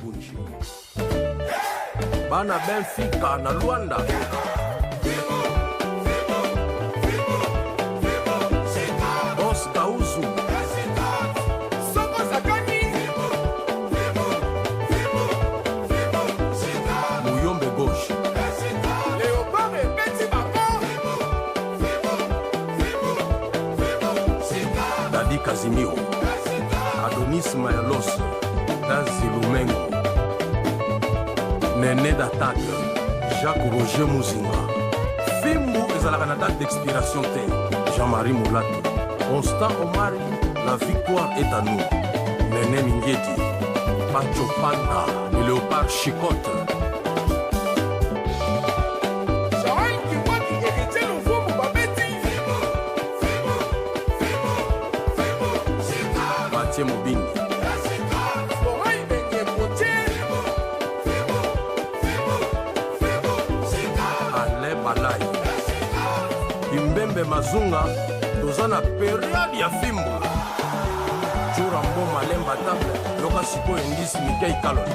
Bunji. Bana Benfica na Luanda. Boss Kauzu. Muyombe Gauche. Dadi Casimiro. Adonis Mayalos. Dazi Lumengo. Néné d'attaque. Jacques Roger Mouzinga. Fimbu ezalaka na date d'expiration te. Jean-Marie Moulato. Constant Omari. La victoire est à nous. Néné Mingueti. Pacho Panda. Le léopard Chicotte. Mobini. Ale Balai. Imbembe Mazunga. Toza na période ya Fimbu. Jura Mboma Lemba Table. Loka siko endisi Mikei Kalon.